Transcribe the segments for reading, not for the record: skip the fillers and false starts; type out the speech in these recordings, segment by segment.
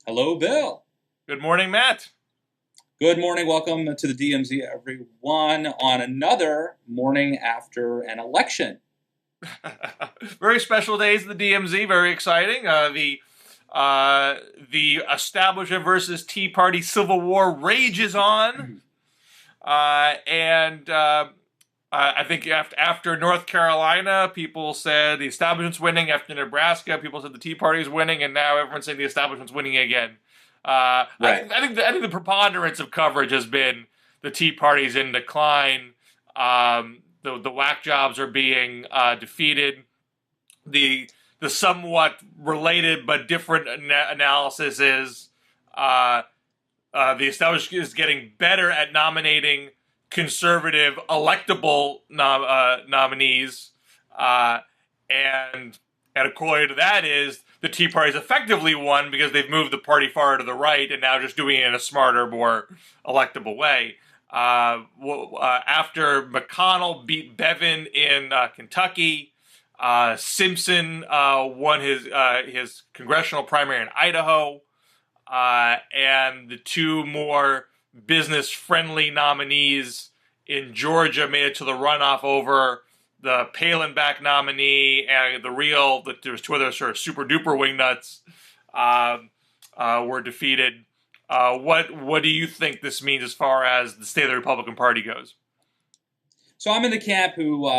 Hello, Bill. Good morning, Matt. Good morning. Welcome to the DMZ, everyone, on another morning after an election. Very special days in the DMZ. Very exciting. The establishment versus Tea Party civil war rages on, and I think after North Carolina, people said the establishment's winning. After Nebraska, people said the Tea Party is winning, and now everyone's saying the establishment's winning again. Right. I think the preponderance of coverage has been the Tea Party's in decline. The whack jobs are being defeated. The somewhat related but different analysis is the establishment is getting better at nominating conservative electable nominees, and according to that is the Tea Party's effectively won because they've moved the party far to the right and now just doing it in a smarter, more electable way. After McConnell beat Bevin in Kentucky, Simpson won his congressional primary in Idaho, and the two more business-friendly nominees in Georgia made it to the runoff over the Palin-backed nominee and there's two other sort of super-duper wingnuts were defeated. What do you think this means as far as the state of the Republican Party goes? So I'm in the camp who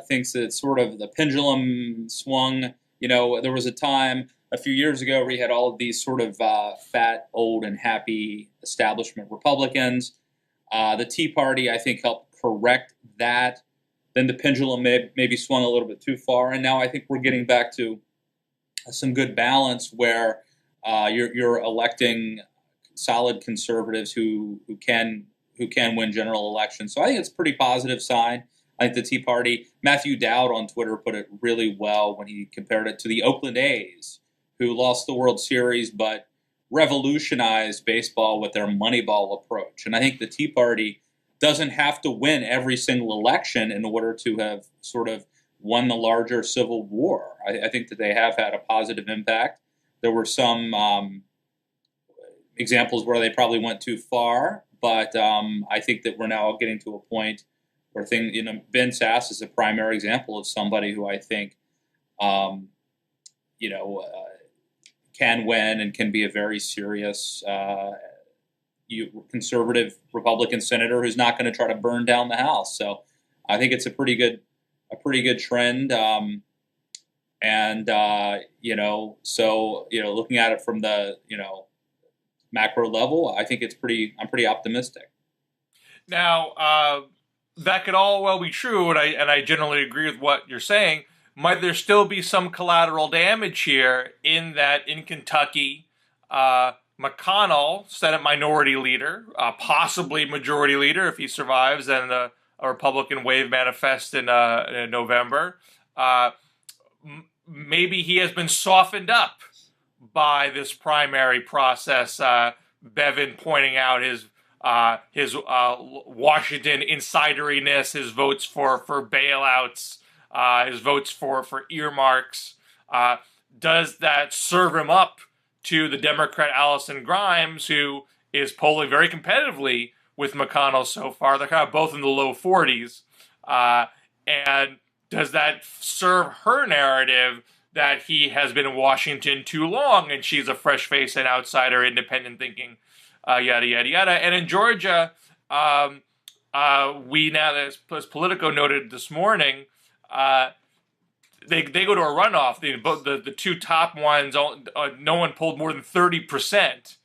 thinks that sort of the pendulum swung. You know, there was a time a few years ago where you had all of these sort of fat, old, and happy establishment Republicans. The Tea Party, I think, helped correct that. Then the pendulum maybe swung a little bit too far, and now I think we're getting back to some good balance where you're electing solid conservatives who can win general elections. So I think it's a pretty positive sign. I think the Tea Party, Matthew Dowd on Twitter put it really well when he compared it to the Oakland A's, who lost the World Series but revolutionized baseball with their Moneyball approach. And I think the Tea Party doesn't have to win every single election in order to have sort of won the larger civil war. I think that they have had a positive impact. There were some examples where they probably went too far, but I think that we're now getting to a point where Ben Sasse is a primary example of somebody who I think, can win and can be a very serious conservative Republican senator who's not going to try to burn down the House. So I think it's a pretty good trend. Looking at it from the macro level, I think I'm pretty optimistic. Now, that could all well be true, and I generally agree with what you're saying. Might there still be some collateral damage here in that in Kentucky, McConnell, Senate Minority Leader, possibly Majority Leader if he survives, and a Republican wave manifest in November, maybe he has been softened up by this primary process. Bevin pointing out his Washington insideriness, his votes for bailouts, his votes for earmarks. Does that serve him up to the Democrat Allison Grimes, who is polling very competitively with McConnell so far? They're kind of both in the low 40s. And does that serve her narrative that he has been in Washington too long and she's a fresh face and outsider, independent thinking, yada, yada, yada. And in Georgia, we now, as Politico noted this morning, they go to a runoff. The two top ones, no one pulled more than 30%.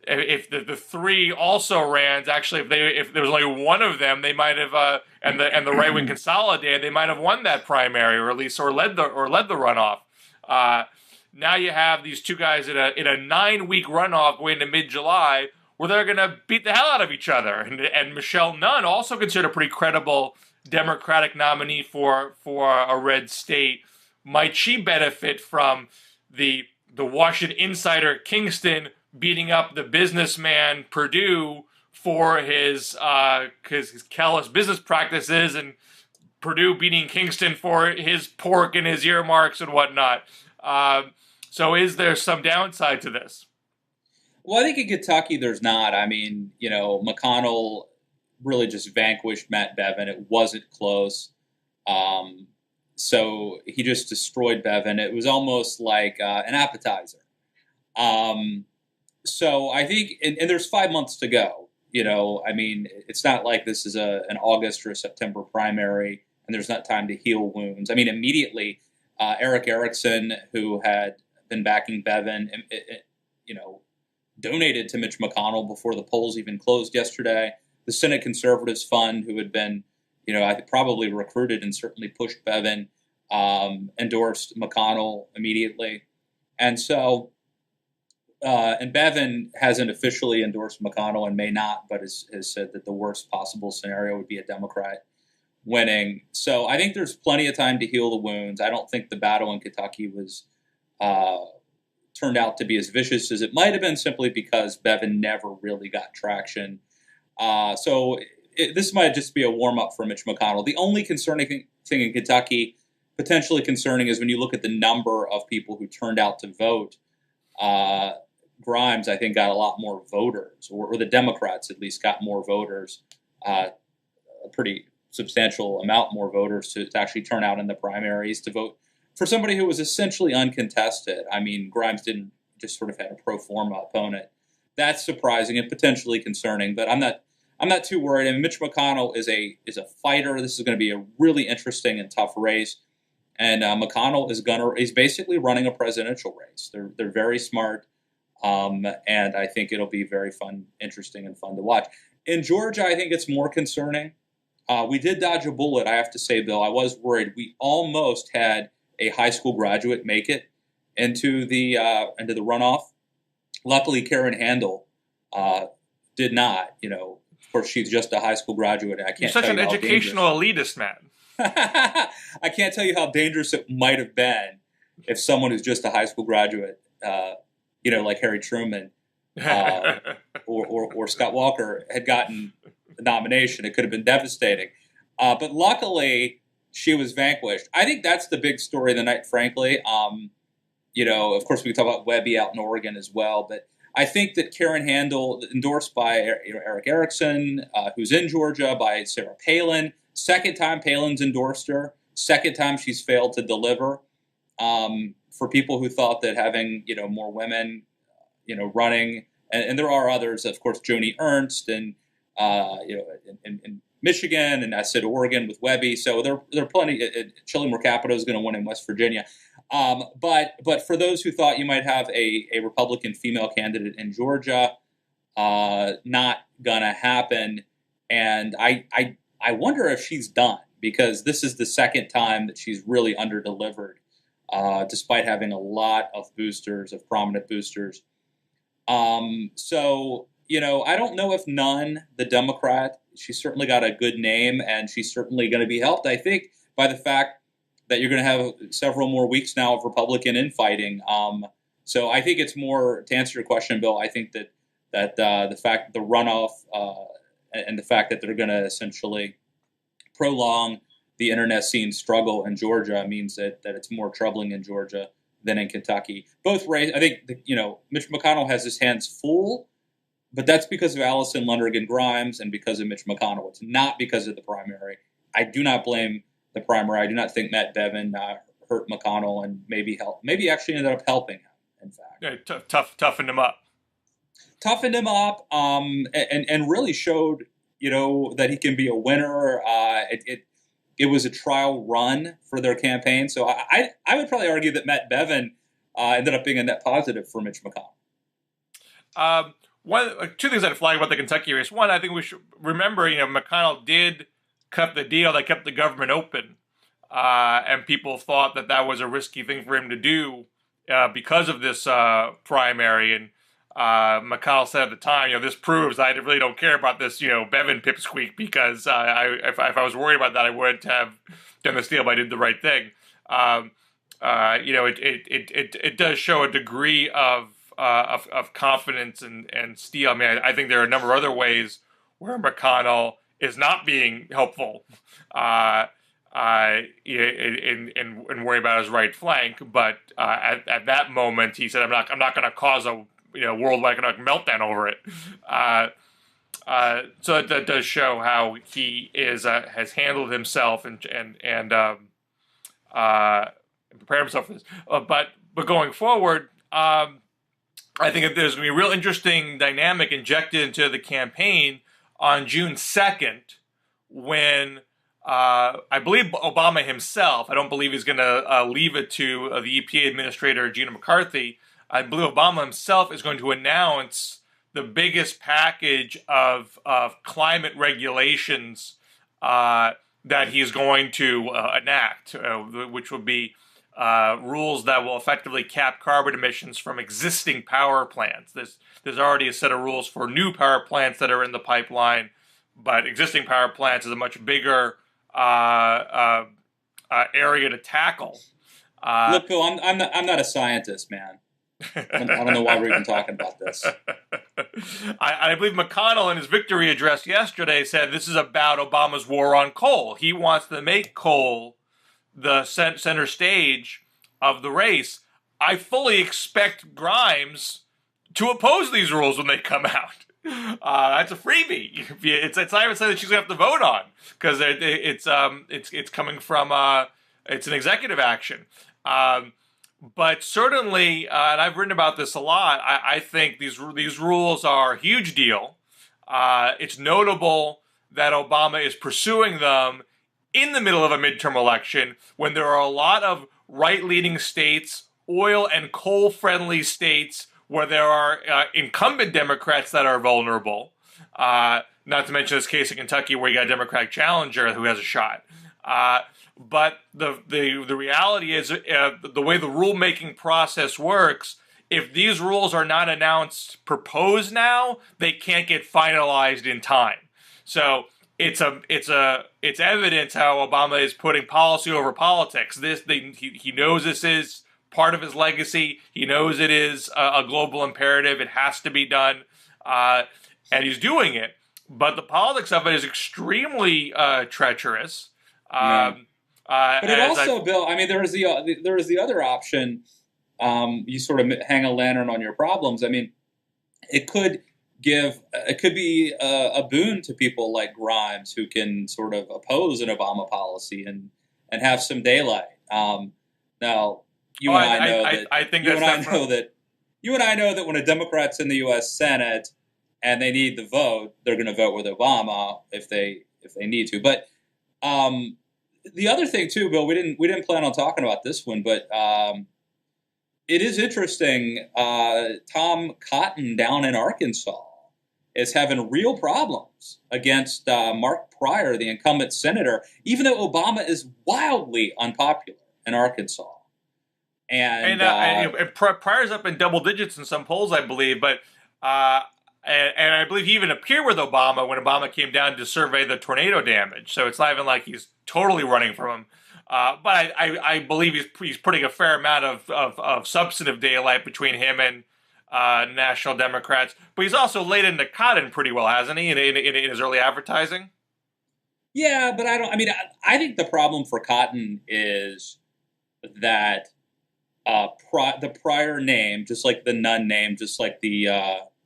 If the three also ran, actually, if there was only one of them, they might have, and the right wing consolidated, they might have won that primary, or at least led the runoff. Now you have these two guys in a 9-week runoff going into mid-July, where they're going to beat the hell out of each other. And Michelle Nunn, also considered a pretty credible Democratic nominee for a red state, might she benefit from the Washington insider Kingston beating up the businessman Perdue for his callous business practices, and Perdue beating Kingston for his pork and his earmarks and whatnot? So is there some downside to this? Well, I think in Kentucky there's not. I mean, McConnell really just vanquished Matt Bevin. It wasn't close. Um, so he just destroyed Bevin. It was almost like an appetizer. Um, so I think, and there's 5 months to go. I mean, it's not like this is an August or a September primary, and there's not time to heal wounds. I mean, immediately, Eric Erickson, who had been backing Bevin, donated to Mitch McConnell before the polls even closed yesterday. The Senate Conservatives Fund, who had been, I think probably recruited and certainly pushed Bevin, endorsed McConnell immediately. And so, and Bevin hasn't officially endorsed McConnell and may not, but has said that the worst possible scenario would be a Democrat winning. So I think there's plenty of time to heal the wounds. I don't think the battle in Kentucky was turned out to be as vicious as it might have been, simply because Bevin never really got traction. So this might just be a warm-up for Mitch McConnell. The only concerning thing in Kentucky, potentially concerning, is when you look at the number of people who turned out to vote. Grimes, I think, got a lot more voters, or the Democrats at least got more voters, a pretty substantial amount more voters to actually turn out in the primaries to vote for somebody who was essentially uncontested. I mean, Grimes didn't just sort of had a pro forma opponent. That's surprising and potentially concerning, but I'm not too worried. I mean, Mitch McConnell is a fighter. This is going to be a really interesting and tough race, and McConnell is basically running a presidential race. They're very smart, and I think it'll be very fun, interesting, and fun to watch. In Georgia, I think it's more concerning. We did dodge a bullet, I have to say, Bill. I was worried. We almost had a high school graduate make it into the runoff. Luckily, Karen Handel did not. Of course, she's just a high school graduate. I can't. You're such an educational elitist, man. I can't tell you how dangerous it might have been if someone who's just a high school graduate, like Harry Truman or Scott Walker, had gotten the nomination. It could have been devastating. But luckily, she was vanquished. I think that's the big story of the night, frankly. Of course, we can talk about Webby out in Oregon as well. But I think that Karen Handel, endorsed by Eric Erickson, who's in Georgia, by Sarah Palin, second time Palin's endorsed her, second time she's failed to deliver. For people who thought that having, more women, running, and there are others, of course, Joni Ernst and, in Michigan, and I said Oregon with Webby. So there are plenty. Shelley Mercapito is going to win in West Virginia. But for those who thought you might have a Republican female candidate in Georgia, not going to happen. And I wonder if she's done, because this is the second time that she's really underdelivered, despite having a lot of prominent boosters. So, I don't know if Nunn, the Democrat, she's certainly got a good name, and she's certainly going to be helped, I think, by the fact that you're going to have several more weeks now of Republican infighting. So I think it's more, to answer your question, Bill, I think that the fact that the runoff and the fact that they're going to essentially prolong the internecine struggle in Georgia means that it's more troubling in Georgia than in Kentucky. Both races, I think, Mitch McConnell has his hands full, but that's because of Allison Lundergan Grimes and because of Mitch McConnell. It's not because of the primary. I do not blame the primary. I do not think Matt Bevin hurt McConnell and maybe actually ended up helping him, in fact. Yeah, toughened him up. Toughened him up, and really showed, that he can be a winner. It was a trial run for their campaign. So I would probably argue that Matt Bevin ended up being a net positive for Mitch McConnell. Two things I'd flag about the Kentucky race. One, I think we should remember, McConnell did cut the deal that kept the government open, and people thought that was a risky thing for him to do because of this primary. And McConnell said at the time, this proves I really don't care about this, Bevin pipsqueak, because if I was worried about that, I wouldn't have done this deal, but I did the right thing. It does show a degree of confidence and steel. I mean, I think there are a number of other ways where McConnell is not being helpful in worry about his right flank. But at that moment, he said, "I'm not going to cause a worldwide economic meltdown over it. So that does show how he has handled himself and prepared himself for this. But going forward, I think that there's going to be a real interesting dynamic injected into the campaign on June 2nd, when I believe Obama himself, I don't believe he's going to leave it to the EPA administrator, Gina McCarthy. I believe Obama himself is going to announce the biggest package of climate regulations that he's going to enact, which will be rules that will effectively cap carbon emissions from existing power plants. There's already a set of rules for new power plants that are in the pipeline, but existing power plants is a much bigger area to tackle. Look, Bill, I'm not a scientist, man. I don't know why we're even talking about this. I believe McConnell in his victory address yesterday said this is about Obama's war on coal. He wants to make coal the center stage of the race. I fully expect Grimes to oppose these rules when they come out. That's a freebie. It's not even something that she's going to have to vote on, because it's coming from it's an executive action. But certainly, and I've written about this a lot, I think these rules are a huge deal. It's notable that Obama is pursuing them in the middle of a midterm election when there are a lot of right-leaning states, oil and coal-friendly states, where there are incumbent Democrats that are vulnerable. Not to mention this case in Kentucky where you got a Democratic challenger who has a shot. But the reality is, the way the rulemaking process works, if these rules are not proposed now, they can't get finalized in time. So it's evidence how Obama is putting policy over politics. He knows this is part of his legacy. He knows it is a global imperative. It has to be done, and he's doing it. But the politics of it is extremely treacherous. But it also, Bill, I mean, there is the other option. You sort of hang a lantern on your problems. I mean, it could be a boon to people like Grimes, who can sort of oppose an Obama policy and have some daylight. Now, you and I know that when a Democrat's in the U.S. Senate and they need the vote, they're going to vote with Obama if they need to. But the other thing too, Bill, we didn't plan on talking about this one, but it is interesting. Tom Cotton down in Arkansas is having real problems against Mark Pryor, the incumbent senator, even though Obama is wildly unpopular in Arkansas. And Pryor's up in double digits in some polls, I believe, but and I believe he even appeared with Obama when Obama came down to survey the tornado damage. So it's not even like he's totally running from him. But I believe he's putting a fair amount of substantive daylight between him and national Democrats. But he's also laid into Cotton pretty well, hasn't he, in his early advertising? Yeah, but I think the problem for Cotton is that the Pryor name, just like the Nunn name, just like the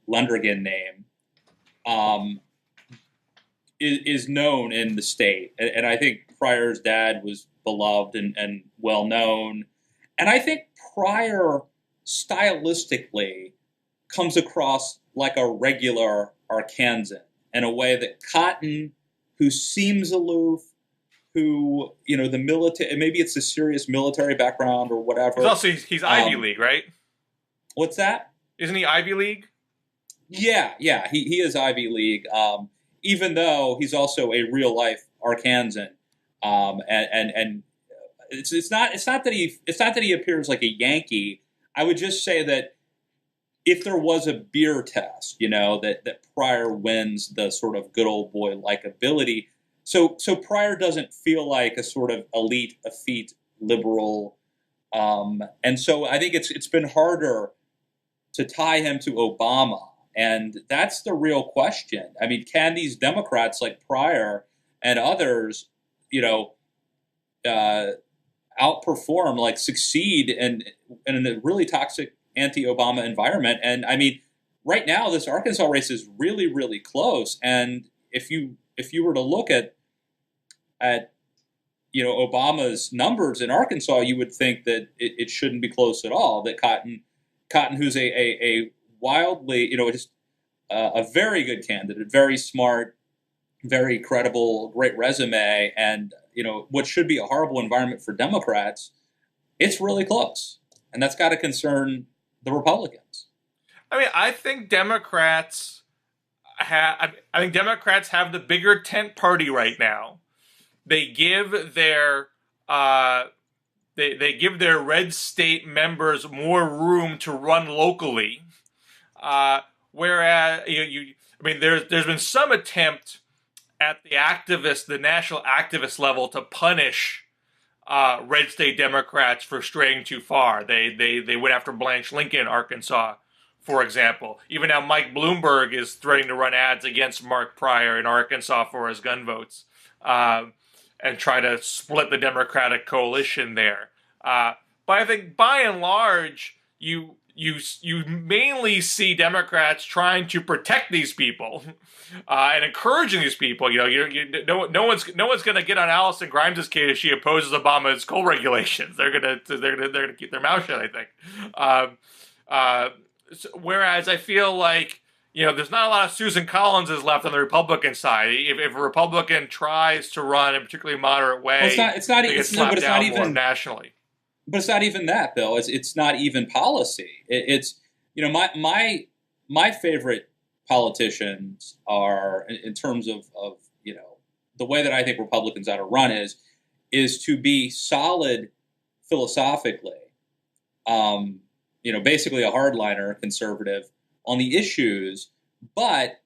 Lundergan name, is known in the state. And I think Pryor's dad was beloved and well known. And I think Pryor stylistically comes across like a regular Arkansan in a way that Cotton, who seems aloof, who, the military, maybe it's a serious military background or whatever. He's Ivy League, right? What's that? Isn't he Ivy League? Yeah, he is Ivy League, even though he's also a real life Arkansan, and it's not that he appears like a Yankee. I would just say that if there was a beer test, that Pryor wins the sort of good old boy likability. So Pryor doesn't feel like a sort of elite, effete liberal, and so I think it's been harder to tie him to Obama. And that's the real question. I mean, can these Democrats like Pryor and others, outperform, like succeed in a really toxic anti-Obama environment. And I mean, right now, this Arkansas race is really, really close. And if you were to look at Obama's numbers in Arkansas, you would think that it shouldn't be close at all. That Cotton, who's a wildly, just a very good candidate, very smart, very credible, great resume, and what should be a horrible environment for Democrats, it's really close, and that's got to concern the Republicans. I mean, I think Democrats have the bigger tent party right now. They give their they give their red state members more room to run locally, whereas there's been some attempt at the national activist level to punish red state Democrats for straying too far. They went after Blanche Lincoln in Arkansas, for example. Even now, Mike Bloomberg is threatening to run ads against Mark Pryor in Arkansas for his gun votes, and try to split the Democratic coalition there. But I think by and large, you mainly see Democrats trying to protect these people and encouraging these people. No one's going to get on Allison Grimes' case if she opposes Obama's coal regulations. They're gonna keep their mouth shut, I think. Whereas I feel like there's not a lot of Susan Collinses left on the Republican side. If a Republican tries to run in a particularly moderate way, it's not even more nationally. But it's not even that, Bill. It's not even policy. It's my favorite politicians are, in terms of the way that I think Republicans ought to run is to be solid philosophically. Basically a hardliner, conservative on the issues, but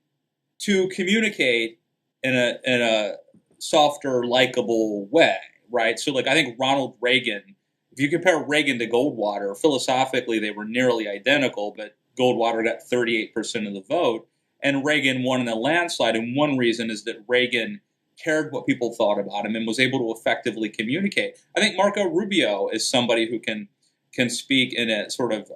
to communicate in a softer, likable way, right? So, I think Ronald Reagan. If you compare Reagan to Goldwater, philosophically they were nearly identical, but Goldwater got 38% of the vote, and Reagan won in a landslide. And one reason is that Reagan cared what people thought about him and was able to effectively communicate. I think Marco Rubio is somebody who can speak in a sort of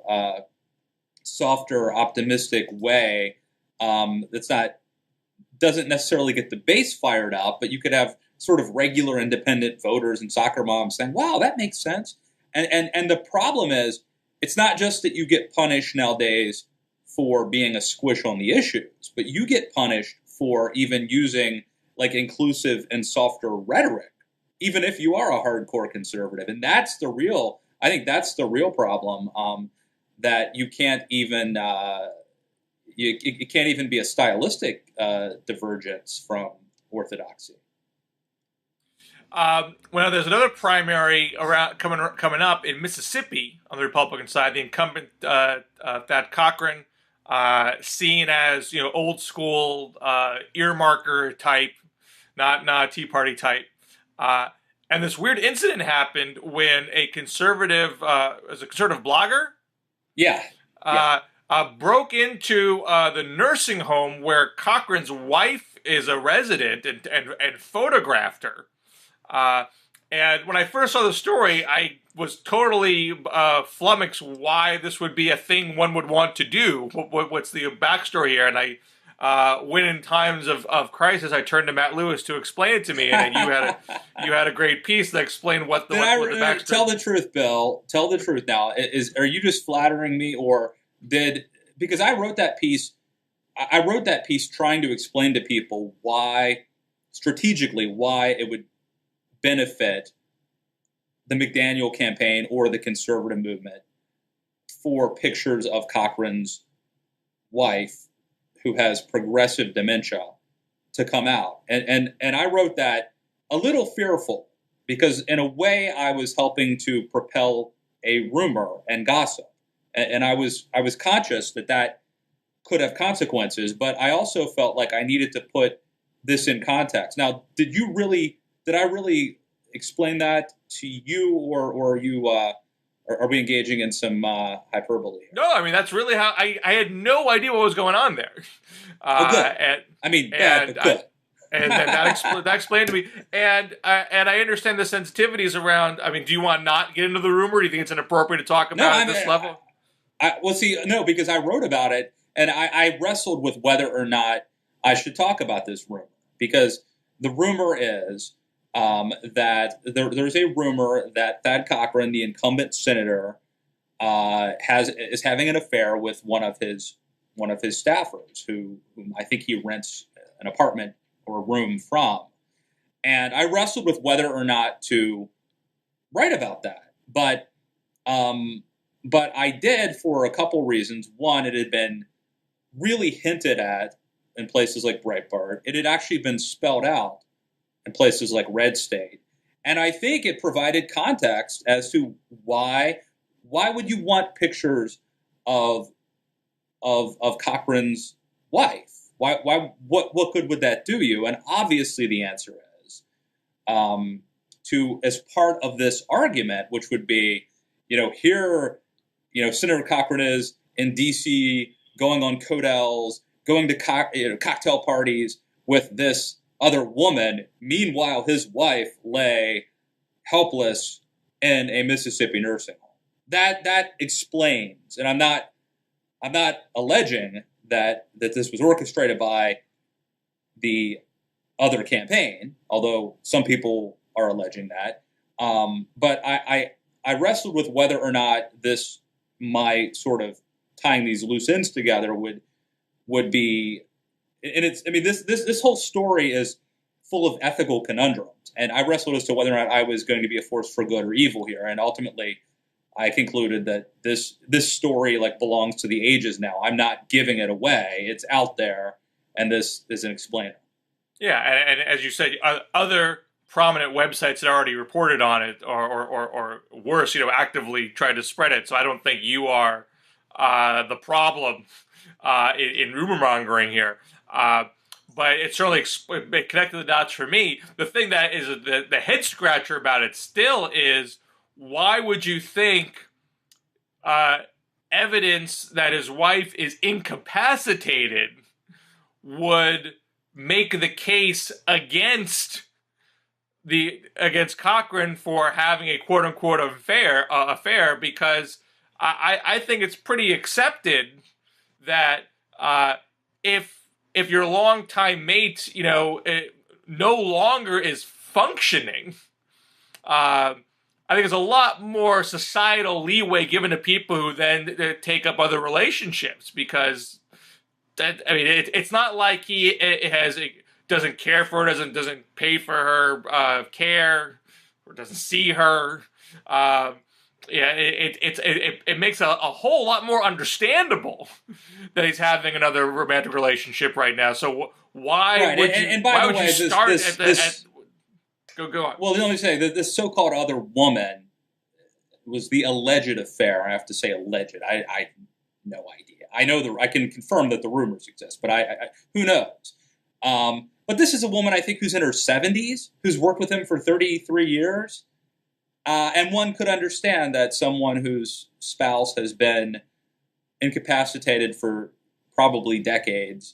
softer, optimistic way doesn't necessarily get the base fired up, but you could have sort of regular independent voters and soccer moms saying, wow, that makes sense. And the problem is, it's not just that you get punished nowadays for being a squish on the issues, but you get punished for even using inclusive and softer rhetoric, even if you are a hardcore conservative. And I think that's the real problem, that you can't even, it can't even be a stylistic divergence from orthodoxy. Well, there's another primary coming up in Mississippi on the Republican side. The incumbent Thad Cochran, seen as old school earmarker type, not a Tea Party type. And this weird incident happened when a conservative blogger, broke into the nursing home where Cochran's wife is a resident and photographed her. And when I first saw the story, I was totally flummoxed why this would be a thing one would want to do. What's the backstory here? And when in times of crisis, I turned to Matt Lewis to explain it to me, and you had a great piece that explained what the backstory. Tell the truth, Bill. Tell the truth now. Are you just flattering me, or because I wrote that piece? I wrote that piece trying to explain to people strategically why it would benefit the McDaniel campaign or the conservative movement for pictures of Cochran's wife, who has progressive dementia, to come out. And I wrote that a little fearful, because in a way I was helping to propel a rumor and gossip. And I was conscious that could have consequences, but I also felt like I needed to put this in context. Now, did I really explain that to you, or are we engaging in some hyperbole here? No, I mean, that's really how I had no idea what was going on there. Good. Bad, but good. And that explained to me. And I understand the sensitivities around. I mean, do you want to not get into the rumor? Do you think it's inappropriate to talk about at this level? No, because I wrote about it, and I wrestled with whether or not I should talk about this rumor, because the rumor is that there's a rumor that Thad Cochran, the incumbent senator, is having an affair with one of his staffers, whom I think he rents an apartment or a room from. And I wrestled with whether or not to write about that, but I did for a couple reasons. One, it had been really hinted at in places like Breitbart. It had actually been spelled out in places like Red State, and I think it provided context as to why would you want pictures of Cochran's wife? What good would that do you? And obviously the answer is as part of this argument, which would be, here, Senator Cochran is in D.C. going on codels, going to cocktail parties with this other woman. Meanwhile, his wife lay helpless in a Mississippi nursing home. That explains, and I'm not alleging that this was orchestrated by the other campaign, although some people are alleging that. But I wrestled with whether or not my sort of tying these loose ends together would be, and this whole story is full of ethical conundrums, and I wrestled as to whether or not I was going to be a force for good or evil here, and ultimately I concluded that this story belongs to the ages now. I'm not giving it away; it's out there, and this is an explainer. Yeah, and as you said, other prominent websites that already reported on it, or worse, actively tried to spread it. So I don't think you are the problem in rumor mongering here. But it certainly connected the dots for me. The thing that is the head scratcher about it still is, why would you think evidence that his wife is incapacitated would make the case against Cochran for having a quote unquote affair? Because I think it's pretty accepted that if your longtime mate no longer is functioning, I think there's a lot more societal leeway given to people who then take up other relationships, because it's not like he doesn't care for her, doesn't pay for her care, or doesn't see her. It makes a whole lot more understandable that he's having another romantic relationship right now. So why would you? And by the way, Go on. Well, let me say that this so-called other woman was the alleged affair. I have to say alleged. I have no idea. I know I can confirm that the rumors exist, but I who knows? But this is a woman, I think, who's in her 70s, who's worked with him for 33 years. And one could understand that someone whose spouse has been incapacitated for probably decades,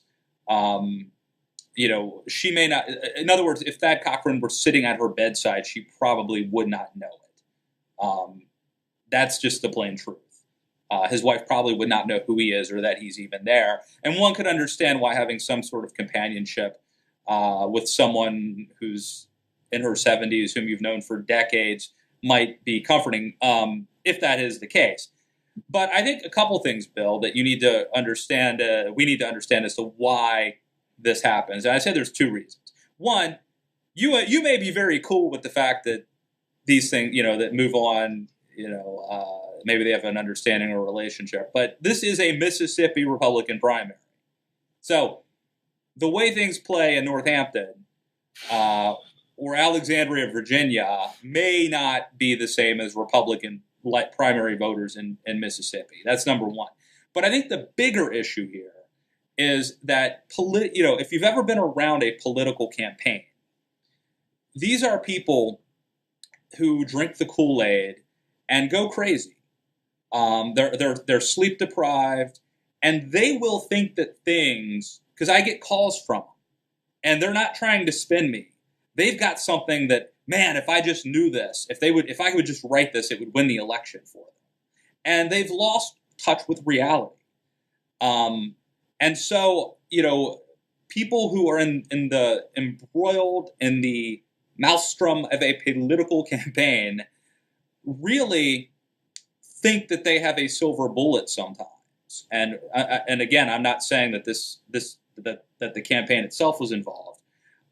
she may not. In other words, if Thad Cochran were sitting at her bedside, she probably would not know it. That's just the plain truth. His wife probably would not know who he is or that he's even there. And one could understand why having some sort of companionship with someone who's in her 70s, whom you've known for decades, might be comforting, if that is the case. But I think a couple things, Bill, that you need to understand, we need to understand as to why this happens. And I say there's two reasons. One, you may be very cool with the fact that these things, that move on, maybe they have an understanding or relationship. But this is a Mississippi Republican primary. So the way things play in Northampton or Alexandria, Virginia, may not be the same as Republican primary voters in Mississippi. That's number one. But I think the bigger issue here is that, if you've ever been around a political campaign, these are people who drink the Kool-Aid and go crazy. They're sleep deprived, and they will think that things, because I get calls from them, and they're not trying to spin me. They've got something that, man, if I just knew this, if I would just write this, it would win the election for them. And they've lost touch with reality. And so, people who are embroiled in the maelstrom of a political campaign really think that they have a silver bullet sometimes. And again, I'm not saying that that the campaign itself was involved,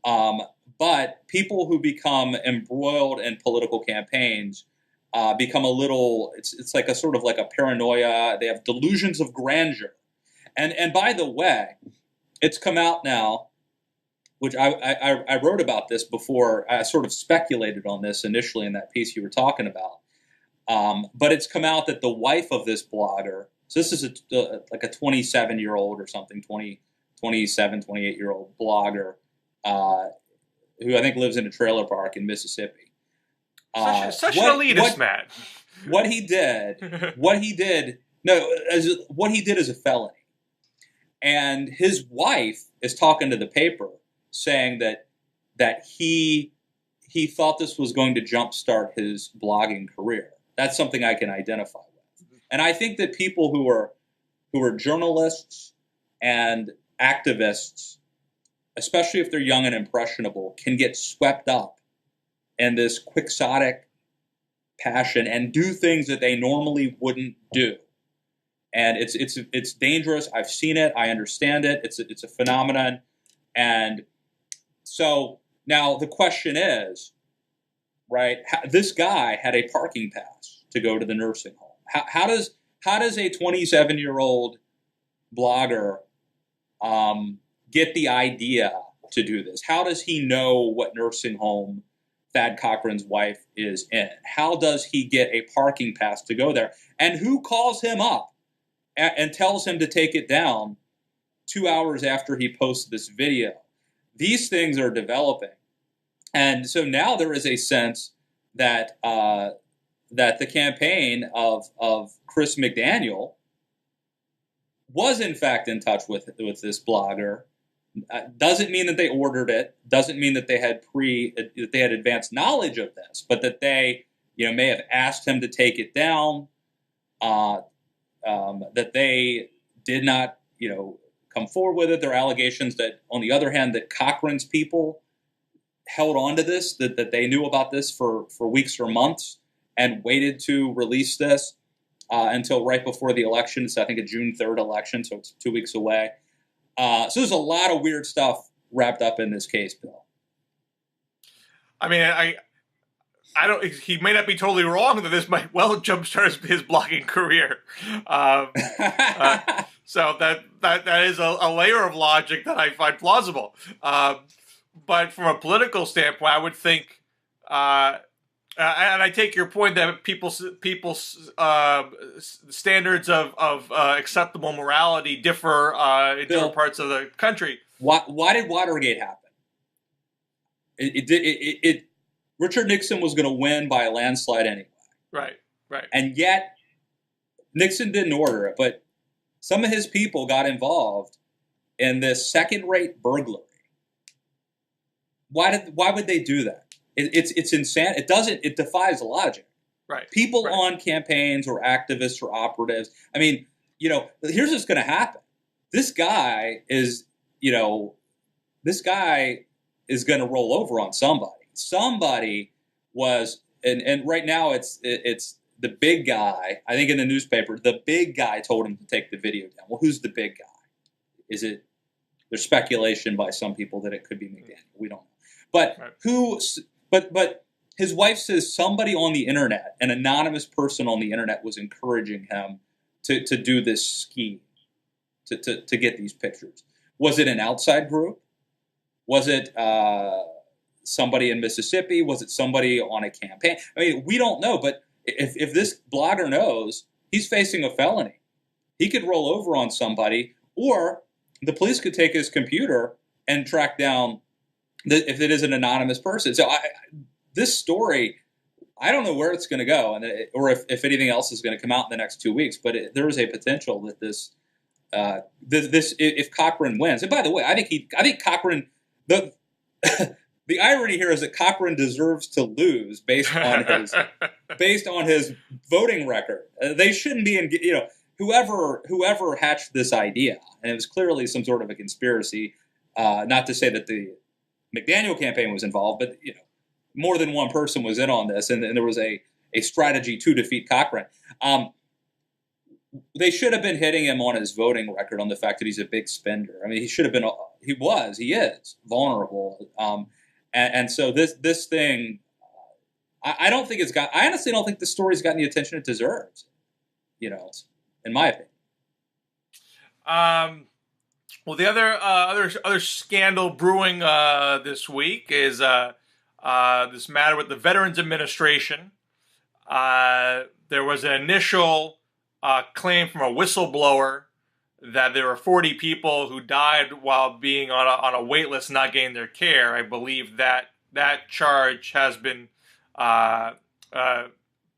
but people who become embroiled in political campaigns become a little. It's like a sort of like a paranoia. They have delusions of grandeur. And by the way, it's come out now, which I wrote about this before. I sort of speculated on this initially in that piece you were talking about. But it's come out that the wife of this blogger, so this is like a 27-year-old or something, 27, 28-year-old blogger who I think lives in a trailer park in Mississippi. Such an elitist man. What he did is a felony. And his wife is talking to the paper saying that he thought this was going to jumpstart his blogging career. That's something I can identify with. And I think that people who are journalists and activists, especially if they're young and impressionable, can get swept up in this quixotic passion and do things that they normally wouldn't do. And it's dangerous. I've seen it. I understand it. It's a phenomenon. And so now the question is, right? This guy had a parking pass to go to the nursing home. How does a 27-year-old blogger get the idea to do this? How does he know what nursing home Thad Cochran's wife is in? How does he get a parking pass to go there? And who calls him up and tells him to take it down 2 hours after he posts this video? These things are developing. And so now there is a sense that that the campaign of Chris McDaniel was in fact in touch with this blogger. Doesn't mean that they ordered it. Doesn't mean that they had advanced knowledge of this, but that they may have asked him to take it down. That they did not come forward with it. There are allegations that, on the other hand, that Cochran's people held on to this, that they knew about this for weeks or months and waited to release this until right before the election. It's, I think, a June 3rd election, so it's 2 weeks away. So there's a lot of weird stuff wrapped up in this case, Bill. I mean, I don't. He may not be totally wrong that this might well jumpstart his blogging career. So that is a layer of logic that I find plausible. But from a political standpoint, I would think, and I take your point that people's standards of acceptable morality differ in different parts of the country. Why did Watergate happen? Richard Nixon was going to win by a landslide anyway. Right. And yet, Nixon didn't order it, but some of his people got involved in this second-rate burglary. Why would they do that? It's insane. It defies logic. Right. People on campaigns or activists or operatives. I mean, here's what's going to happen. This guy is going to roll over on somebody. Somebody was, and right now it's the big guy. I think in the newspaper, the big guy told him to take the video down. Well, who's the big guy? There's speculation by some people that it could be McDaniel. We don't know. But but his wife says somebody on the internet, an anonymous person on the internet, was encouraging him to do this scheme, to get these pictures. Was it an outside group? Was it somebody in Mississippi? Was it somebody on a campaign? I mean, we don't know, but if this blogger knows, he's facing a felony. He could roll over on somebody, or the police could take his computer and track down if it is an anonymous person. So this story, I don't know where it's going to go, or if anything else is going to come out in the next 2 weeks, but there is a potential that this if Cochran wins, and by the way, I think Cochran, the irony here is that Cochran deserves to lose based on his voting record. They shouldn't be in, whoever hatched this idea, and it was clearly some sort of a conspiracy. Not to say that the McDaniel campaign was involved, but more than one person was in on this, and there was a strategy to defeat Cochran. They should have been hitting him on his voting record on the fact that he's a big spender. I mean, he should have been. He is vulnerable, and so this thing, I don't think it's got. I honestly don't think the story's gotten the attention it deserves. In my opinion. Well, the other scandal brewing this week is this matter with the Veterans Administration. There was an initial claim from a whistleblower that there were 40 people who died while being on a wait list, not getting their care. I believe that charge has been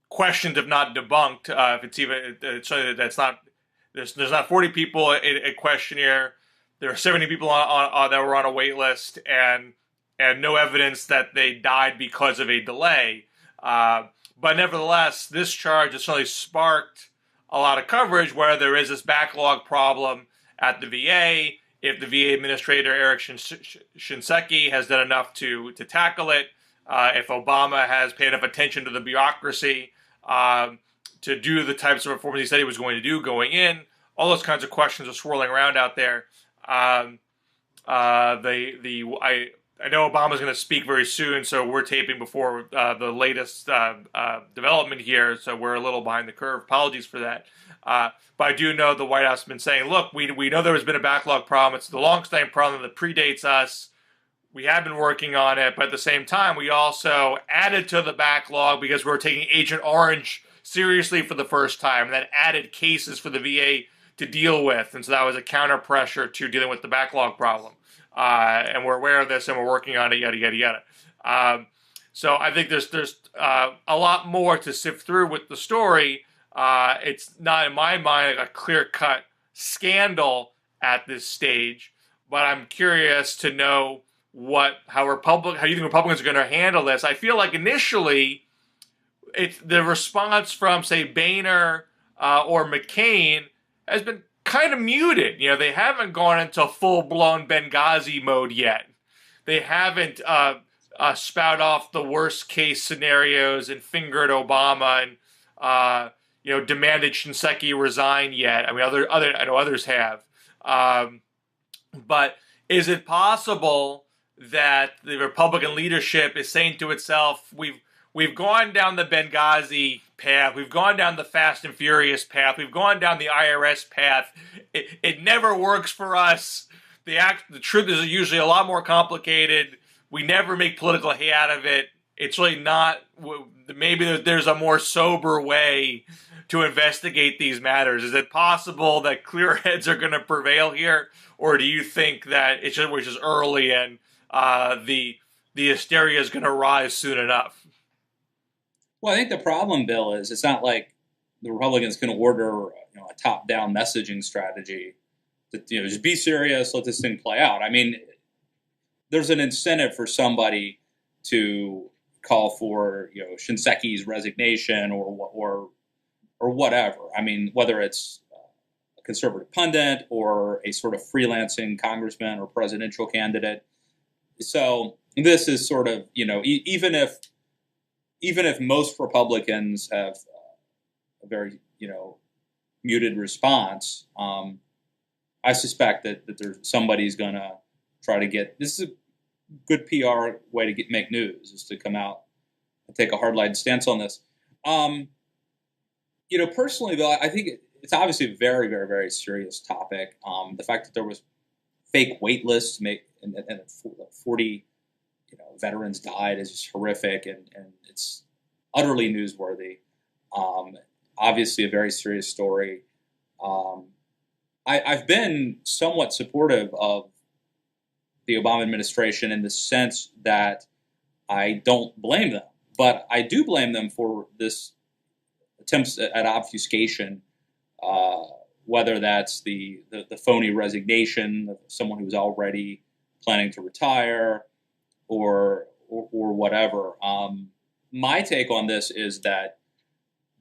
questioned, if not debunked. If it's even that's not there's not 40 people a questionnaire. There are 70 people that were on a wait list, and no evidence that they died because of a delay. But nevertheless, this charge has certainly sparked a lot of coverage where there is this backlog problem at the VA. If the VA administrator, Eric Shinseki, has done enough to tackle it, if Obama has paid enough attention to the bureaucracy to do the types of reforms he said he was going to do going in, all those kinds of questions are swirling around out there. I know Obama's going to speak very soon, so we're taping before the latest development here, so we're a little behind the curve. Apologies for that. But I do know the White House has been saying, look, we know there has been a backlog problem. It's the long-standing problem that predates us. We have been working on it, but at the same time, we also added to the backlog because we're taking Agent Orange seriously for the first time, and that added cases for the VA to deal with. And so that was a counter pressure to dealing with the backlog problem. And we're aware of this, and we're working on it, yada, yada, yada. So I think there's a lot more to sift through with the story. It's not, in my mind, a clear-cut scandal at this stage, but I'm curious to know how you think Republicans are going to handle this. I feel like initially, it's the response from, say, Boehner or McCain has been kind of muted. They haven't gone into full-blown Benghazi mode yet. They haven't spout off the worst-case scenarios and fingered Obama and demanded Shinseki resign yet. I mean, I know others have. But is it possible that the Republican leadership is saying to itself, we've gone down the Benghazi path, we've gone down the Fast and Furious path, we've gone down the IRS path, it never works for us, the truth is usually a lot more complicated, we never make political hay out of it, it's really not, maybe there's a more sober way to investigate these matters. Is it possible that clear heads are going to prevail here, or do you think that we're just early and the hysteria is going to rise soon enough? Well, I think the problem, Bill, is it's not like the Republicans can order a top-down messaging strategy that just be serious, let this thing play out. I mean, there's an incentive for somebody to call for Shinseki's resignation or whatever. I mean, whether it's a conservative pundit or a sort of freelancing congressman or presidential candidate. So this is sort of even if most Republicans have a very muted response, I suspect that somebody's going to try to get. This is a good PR way to make news, is to come out and take a hardline stance on this. Personally, though, I think it's obviously a very, very, very serious topic. The fact that there was fake wait lists and 40 veterans died is just horrific, and it's utterly newsworthy. Obviously, a very serious story. I've been somewhat supportive of the Obama administration in the sense that I don't blame them, but I do blame them for this attempts at obfuscation, whether that's the phony resignation of someone who's already planning to retire or whatever. My take on this is that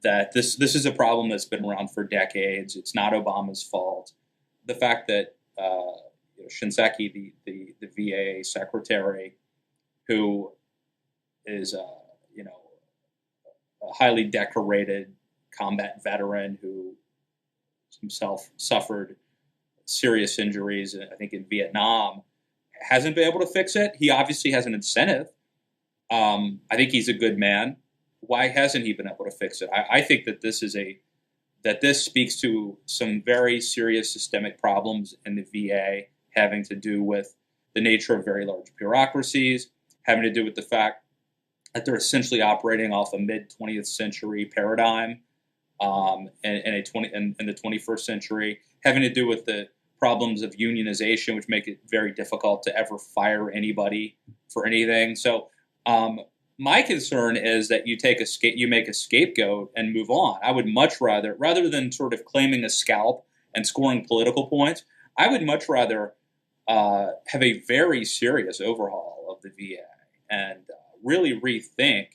that this is a problem that's been around for decades. It's not Obama's fault. The fact that Shinseki, the VA secretary, who is a highly decorated combat veteran who himself suffered serious injuries, I think, in Vietnam, hasn't been able to fix it. He obviously has an incentive. I think he's a good man. Why hasn't he been able to fix it? I think that this speaks to some very serious systemic problems in the VA, having to do with the nature of very large bureaucracies, having to do with the fact that they're essentially operating off a mid-20th century paradigm in the 21st century, having to do with the problems of unionization, which make it very difficult to ever fire anybody for anything. So my concern is that you make a scapegoat and move on. I would much rather than sort of claiming a scalp and scoring political points, I would much rather have a very serious overhaul of the VA and really rethink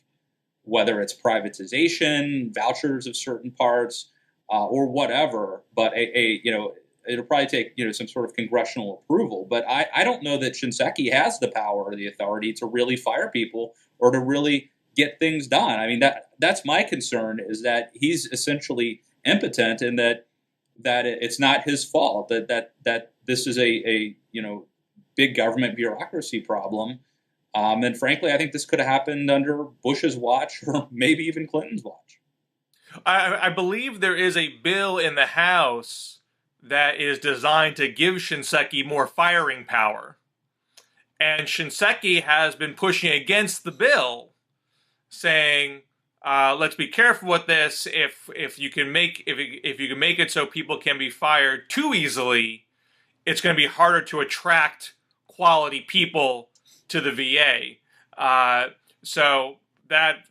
whether it's privatization, vouchers of certain parts, or whatever. But it'll probably take some sort of congressional approval. But I don't know that Shinseki has the power or the authority to really fire people or to really get things done. I mean, that's my concern, is that he's essentially impotent, and that it's not his fault, that this is a big government bureaucracy problem. And frankly, I think this could have happened under Bush's watch, or maybe even Clinton's watch. I believe there is a bill in the House that is designed to give Shinseki more firing power. And Shinseki has been pushing against the bill, saying, let's be careful with this. If you can make it so people can be fired too easily, it's going to be harder to attract quality people to the VA. So that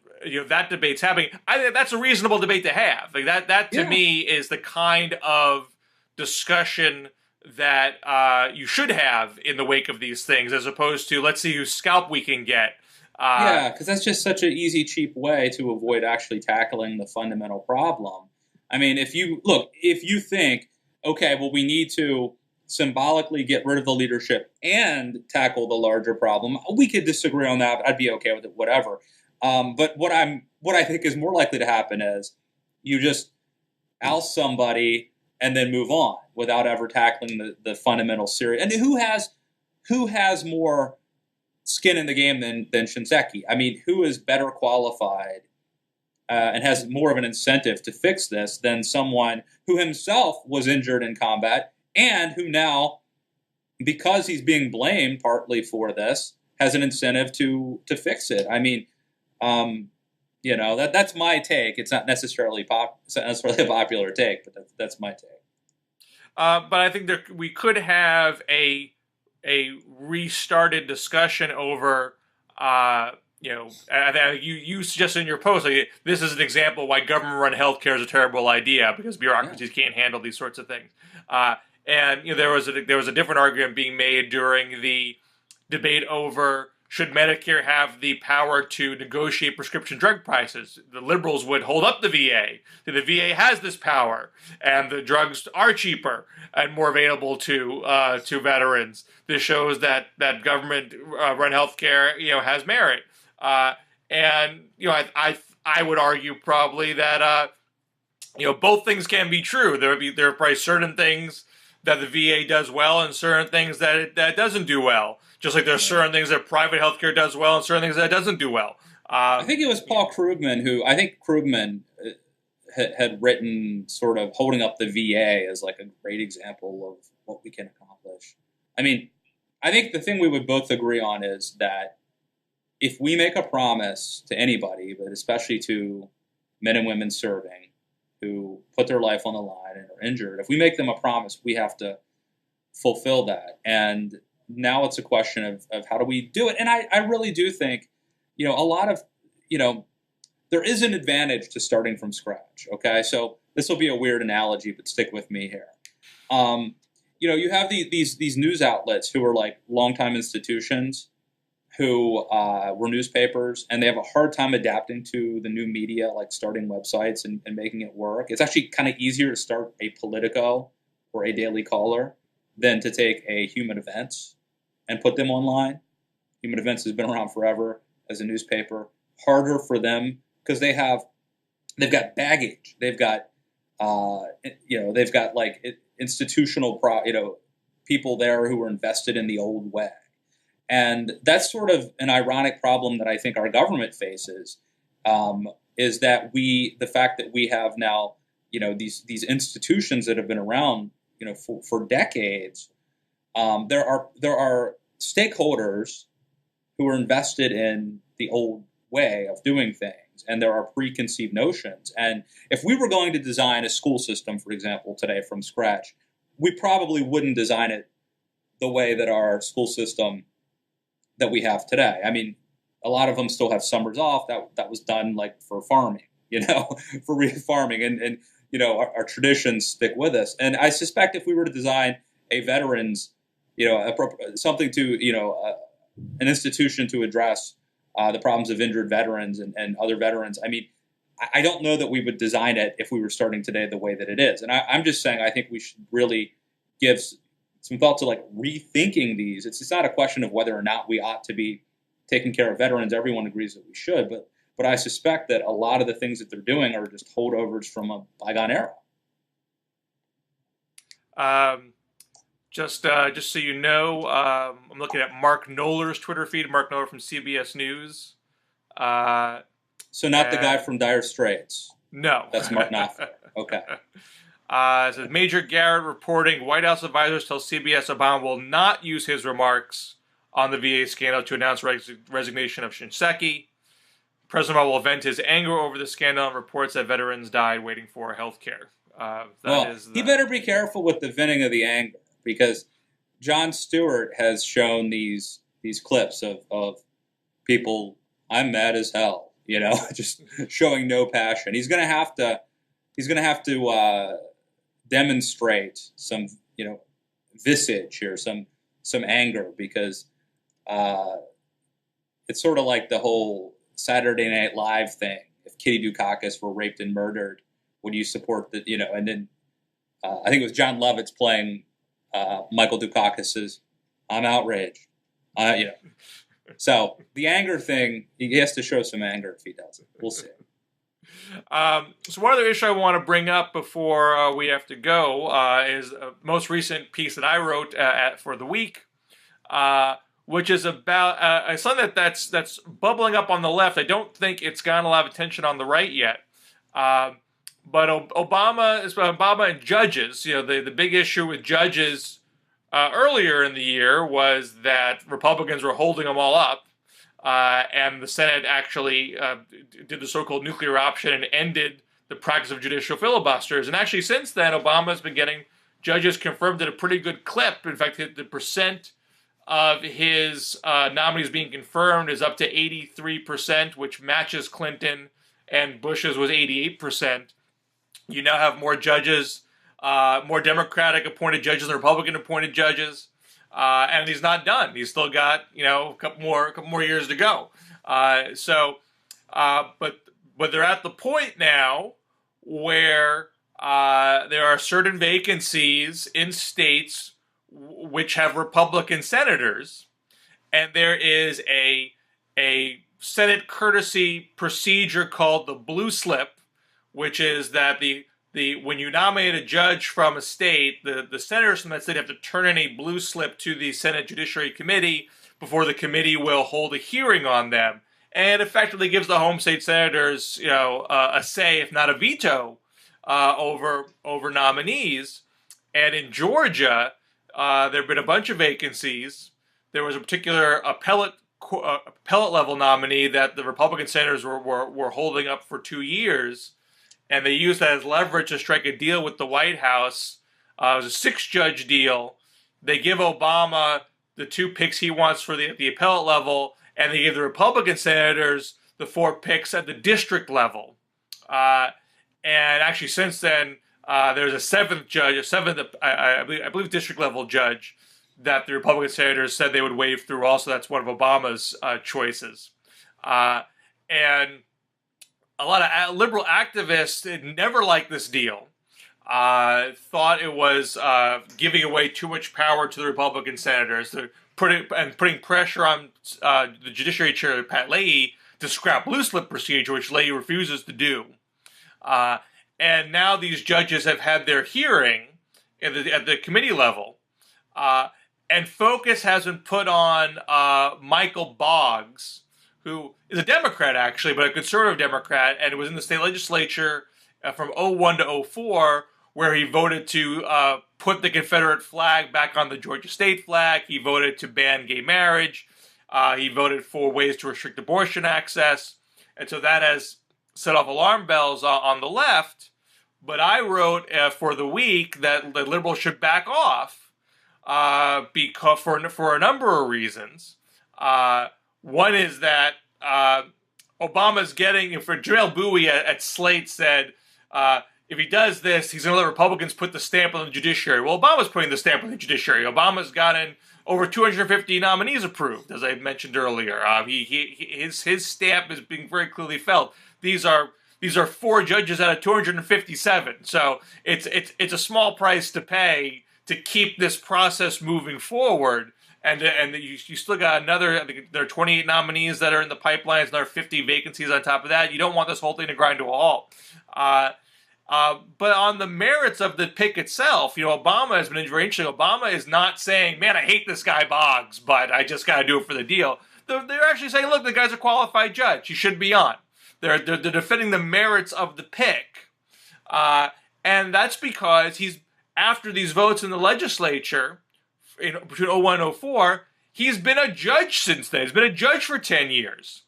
debate's happening. I think that's a reasonable debate to have. Like that to me is the kind of discussion that you should have in the wake of these things, as opposed to, let's see whose scalp we can get. Because that's just such an easy, cheap way to avoid actually tackling the fundamental problem. I mean, if you think, okay, well, we need to symbolically get rid of the leadership and tackle the larger problem, we could disagree on that, but I'd be okay with it, whatever. But what I think is more likely to happen is you just oust somebody and then move on without ever tackling the fundamental serious. And who has more skin in the game than Shinseki? I mean, who is better qualified and has more of an incentive to fix this than someone who himself was injured in combat, and who now, because he's being blamed partly for this, has an incentive to fix it? I mean, that's my take. It's not necessarily a popular take, but that's my take. But I think we could have a restarted discussion over, you suggested in your post, like, this is an example why government-run healthcare is a terrible idea, because bureaucracies can't handle these sorts of things. And there was a different argument being made during the debate over, should Medicare have the power to negotiate prescription drug prices? The liberals would hold up the VA. The VA has this power, and the drugs are cheaper and more available to veterans. This shows that government-run healthcare, has merit. And I would argue probably that both things can be true. There are probably certain things that the VA does well and certain things that it doesn't do well. Just like there's certain things that private healthcare does well and certain things that it doesn't do well. I think it was Paul Krugman had written, sort of holding up the VA as like a great example of what we can accomplish. I mean, I think the thing we would both agree on is that if we make a promise to anybody, but especially to men and women serving who put their life on the line and are injured, if we make them a promise, we have to fulfill that. And now it's a question of how do we do it? And I really do think, a lot of, there is an advantage to starting from scratch, okay? So this will be a weird analogy, but stick with me here. You have these news outlets who are like longtime institutions who were newspapers, and they have a hard time adapting to the new media, like starting websites and making it work. It's actually kind of easier to start a Politico or a Daily Caller than to take a Human Events and put them online. Human Events has been around forever as a newspaper. Harder for them because they've got baggage. They've got they've got like institutional people there who are invested in the old way. And that's sort of an ironic problem that I think our government faces, is that the fact that we have now, these institutions that have been around, for decades. There are stakeholders who are invested in the old way of doing things, and there are preconceived notions. And if we were going to design a school system, for example, today from scratch, we probably wouldn't design it the way that our school system that we have today. I mean, a lot of them still have summers off. That was done like for farming, for real farming, and our traditions stick with us. And I suspect if we were to design a veterans, something to, an institution to address the problems of injured veterans and other veterans, I mean, I don't know that we would design it if we were starting today the way that it is. And I'm just saying I think we should really give some thought to like rethinking these. It's not a question of whether or not we ought to be taking care of veterans. Everyone agrees that we should, but I suspect that a lot of the things that they're doing are just holdovers from a bygone era. Just so you know, I'm looking at Mark Knoller's Twitter feed. Mark Knoller from CBS News. So not the guy from Dire Straits. No, that's Mark Knopfler. Okay. It says Major Garrett reporting White House advisors tell CBS Obama will not use his remarks on the VA scandal to announce resignation of Shinseki. President Obama will vent his anger over the scandal and reports that veterans died waiting for health care. He better be careful with the venting of the anger, because Jon Stewart has shown these clips of people, I'm mad as hell, just showing no passion. He's gonna have to demonstrate some visage here, some anger, because it's sort of like the whole Saturday Night Live thing. If Kitty Dukakis were raped and murdered, would you support the, and then I think it was John Lovitz playing Michael Dukakis's I'm outraged. So the anger thing, he has to show some anger if he does it. We'll see. So one other issue I want to bring up before we have to go is a most recent piece that I wrote for the week, which is about something that's bubbling up on the left. I don't think it's gotten a lot of attention on the right yet. But Obama and judges, the big issue with judges earlier in the year was that Republicans were holding them all up. And the Senate actually did the so-called nuclear option and ended the practice of judicial filibusters. And actually since then, Obama's been getting judges confirmed at a pretty good clip. In fact, the percent of his nominees being confirmed is up to 83%, which matches Clinton, and Bush's was 88%. You now have more judges, more Democratic-appointed judges than Republican-appointed judges. And he's not done. He's still got, a couple more years to go. But they're at the point now where there are certain vacancies in states which have Republican senators, and there is a Senate courtesy procedure called the blue slip, which is that when you nominate a judge from a state, the senators from that state have to turn in a blue slip to the Senate Judiciary Committee before the committee will hold a hearing on them, and effectively gives the home state senators, a say, if not a veto, over nominees. And in Georgia, there have been a bunch of vacancies. There was a particular appellate level nominee that the Republican senators were holding up for 2 years. And they used that as leverage to strike a deal with the White House. It was a 6-judge deal. They give Obama the 2 picks he wants for the appellate level, and they give the Republican senators the 4 picks at the district level. And actually, since then, there's a 7th judge, I believe district level judge, that the Republican senators said they would wave through. Also, that's one of Obama's choices. And a lot of liberal activists never liked this deal. Thought it was giving away too much power to the Republican senators, putting pressure on the Judiciary Chair, Pat Leahy, to scrap loose lip procedure, which Leahy refuses to do. And now these judges have had their hearing at the committee level, and focus has been put on Michael Boggs, who is a Democrat, actually, but a conservative Democrat, and was in the state legislature from 01 to 04, where he voted to put the Confederate flag back on the Georgia state flag. He voted to ban gay marriage. He voted for ways to restrict abortion access. And so that has set off alarm bells on the left. But I wrote for the week that the liberals should back off because for a number of reasons. One is that Obama's getting, for Jamel Bowie at Slate said, if he does this, he's going to let Republicans put the stamp on the judiciary. Well, Obama's putting the stamp on the judiciary. Obama's gotten over 250 nominees approved, as I mentioned earlier. His stamp is being very clearly felt. These are 4 judges out of 257. So it's a small price to pay to keep this process moving forward. And you still got another, I think there are 28 nominees that are in the pipeline. There's another 50 vacancies on top of that. You don't want this whole thing to grind to a halt. But on the merits of the pick itself, Obama has been very interesting. Obama is not saying, man, I hate this guy Boggs, but I just got to do it for the deal. They're actually saying, look, the guy's a qualified judge. He should be on. They're defending the merits of the pick. And that's because he's, after these votes in the legislature, between 01 and 04, he's been a judge since then. He's been a judge for 10 years.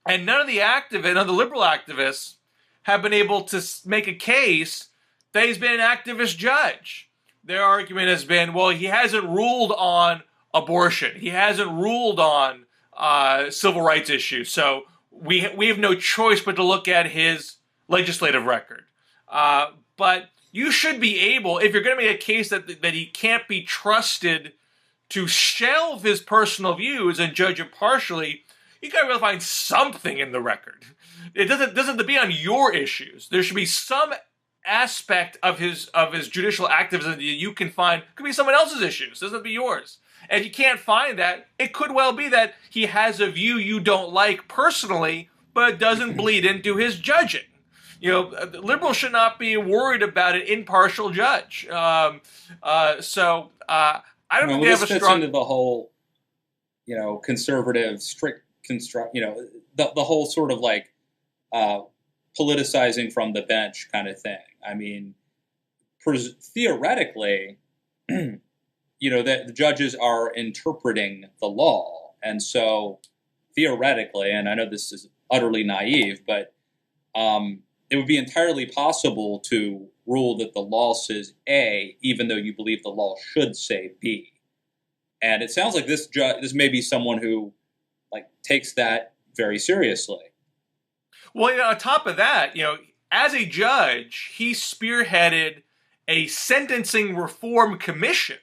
And none of the liberal activists have been able to make a case that he's been an activist judge. Their argument has been, well, he hasn't ruled on abortion. He hasn't ruled on civil rights issues. So we have no choice but to look at his legislative record. But you should be able, if you're going to make a case that he can't be trusted to shelve his personal views and judge impartially, you got to really find something in the record. It doesn't have to be on your issues. There should be some aspect of his judicial activism that you can find. It could be someone else's issues. It doesn't have to be yours. And if you can't find that, it could well be that he has a view you don't like personally, but it doesn't bleed into his judging. Liberals should not be worried about an impartial judge. So I don't think they have a strong. Fits into the whole, conservative, strict construct. The whole sort of like politicizing from the bench kind of thing. I mean, theoretically, that the judges are interpreting the law, and so theoretically, and I know this is utterly naive, but it would be entirely possible to rule that the law says A, even though you believe the law should say B. And it sounds like this may be someone who takes that very seriously. Well, on top of that, as a judge, he spearheaded a sentencing reform commission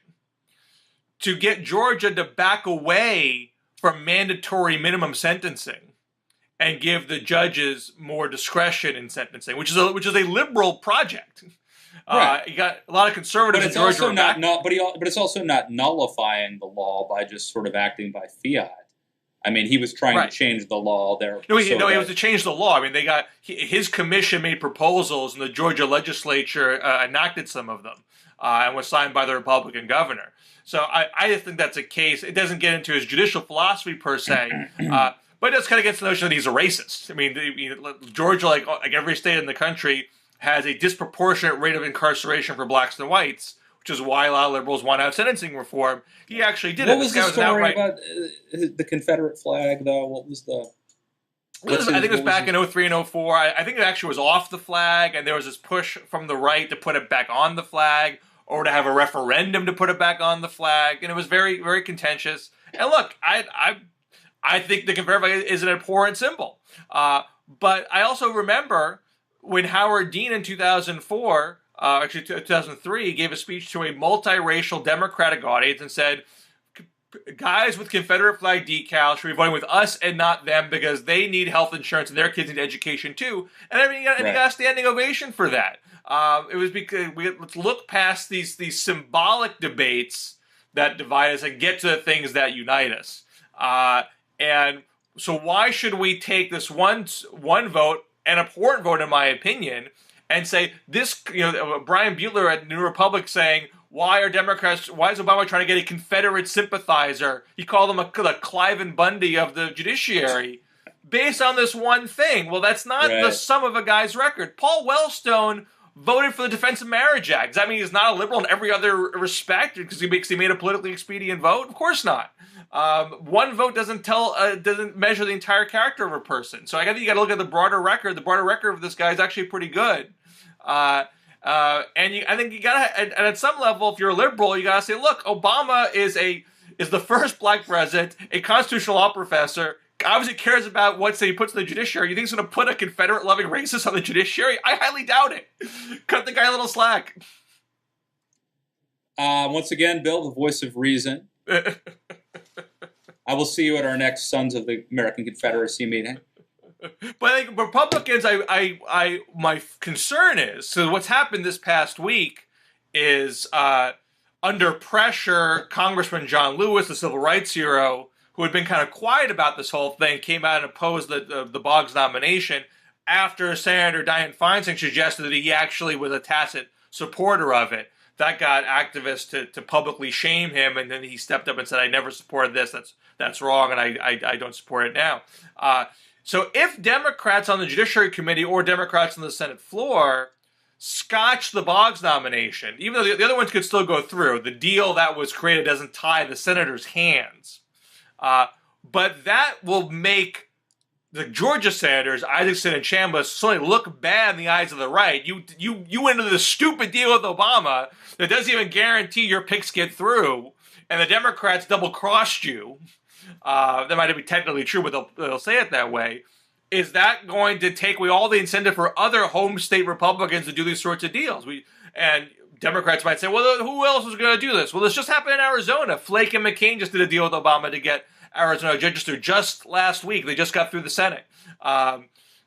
to get Georgia to back away from mandatory minimum sentencing and give the judges more discretion in sentencing, which is a liberal project. Right. You got a lot of conservatives in Georgia. But it's also not nullifying the law by just sort of acting by fiat. I mean, he was trying to change the law there. He was to change the law. I mean, his commission made proposals, and the Georgia legislature enacted some of them, and was signed by the Republican governor. So I just think that's a case. It doesn't get into his judicial philosophy per se, but it does kind of get to the notion that he's a racist. I mean, Georgia, like every state in the country, has a disproportionate rate of incarceration for blacks and whites, which is why a lot of liberals want to have sentencing reform. He actually did it. What was the story about the Confederate flag, though? What was the... I think it was back in 03 and 04. I think it actually was off the flag, and there was this push from the right to put it back on the flag, or to have a referendum to put it back on the flag, and it was very, very contentious. And look, I think the Confederate flag is an abhorrent symbol. But I also remember when Howard Dean in 2004 actually 2003, gave a speech to a multiracial Democratic audience and said, guys with Confederate flag decals should be voting with us and not them because they need health insurance and their kids need education too. And I mean, he got a standing ovation for that. It was because let's look past these symbolic debates that divide us and get to the things that unite us. And so why should we take this one vote, an important vote in my opinion, and say this, Brian Butler at New Republic saying, why is Obama trying to get a Confederate sympathizer? He called him a Clive and Bundy of the judiciary based on this one thing. Well, that's not the sum of a guy's record. Paul Wellstone voted for the Defense of Marriage Act. Does that mean he's not a liberal in every other respect because he made a politically expedient vote? Of course not. One vote doesn't measure the entire character of a person. So I think you got to look at the broader record. The broader record of this guy is actually pretty good. I think you gotta, and at some level, if you're a liberal, you gotta say, look, Obama is the first black president, a constitutional law professor, obviously cares about what he puts in the judiciary. You think he's gonna put a Confederate-loving racist on the judiciary? I highly doubt it. Cut the guy a little slack. Once again, Bill, the voice of reason. I will see you at our next Sons of the American Confederacy meeting. But I think Republicans, my concern is, so what's happened this past week is under pressure, Congressman John Lewis, the civil rights hero, who had been kind of quiet about this whole thing, came out and opposed the Boggs nomination after Senator Dianne Feinstein suggested that he actually was a tacit supporter of it. That got activists to publicly shame him, and then he stepped up and said, I never supported this, that's wrong, and I don't support it now. So if Democrats on the Judiciary Committee or Democrats on the Senate floor scotch the Boggs nomination, even though the other ones could still go through, the deal that was created doesn't tie the senators' hands. But that will make the Georgia senators, Isaacson and Chambliss, suddenly look bad in the eyes of the right. You went into this stupid deal with Obama that doesn't even guarantee your picks get through, and the Democrats double-crossed you. That might not be technically true, but they'll say it that way. Is that going to take away all the incentive for other home state Republicans to do these sorts of deals? And Democrats might say, well, who else is going to do this? Well, this just happened in Arizona. Flake and McCain just did a deal with Obama to get Arizona judges through just last week. They just got through the Senate.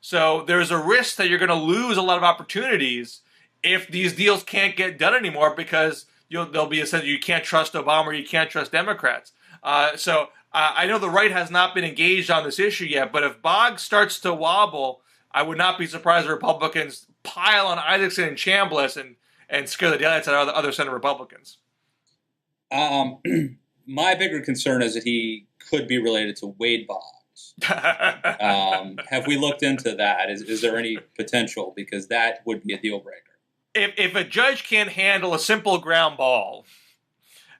So there's a risk that you're going to lose a lot of opportunities if these deals can't get done anymore because there'll be a sense that you can't trust Obama or you can't trust Democrats. I know the right has not been engaged on this issue yet, but if Boggs starts to wobble, I would not be surprised if Republicans pile on Isaacson and Chambliss and scare the daylights out of other Senate Republicans. My bigger concern is that he could be related to Wade Boggs. Have we looked into that? Is there any potential? Because that would be a deal breaker. If a judge can't handle a simple ground ball,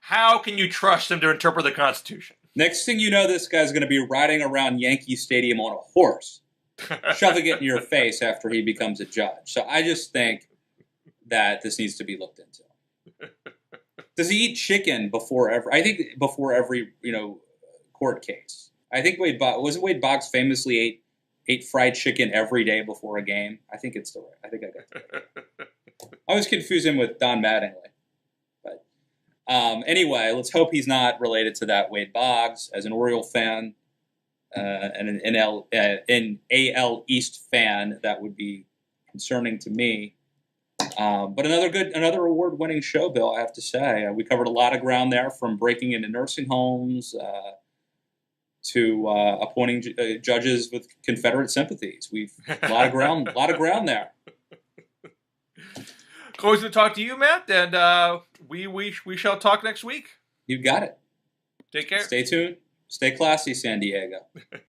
how can you trust him to interpret the Constitution? Next thing you know, this guy's going to be riding around Yankee Stadium on a horse, shoving it in your face after he becomes a judge. So I just think that this needs to be looked into. Does he eat chicken before every court case? I think Wade Boggs famously ate fried chicken every day before a game? I think it's the right. I think I got that right. I always confuse him with Don Mattingly. Anyway, let's hope he's not related to that Wade Boggs. As an Oriole fan and an AL East fan, that would be concerning to me. But another award-winning show, Bill, I have to say. We covered a lot of ground there, from breaking into nursing homes to appointing judges with Confederate sympathies. We've a lot of ground there. Always good to talk to you, Matt, and we shall talk next week. You got it. Take care. Stay tuned. Stay classy, San Diego.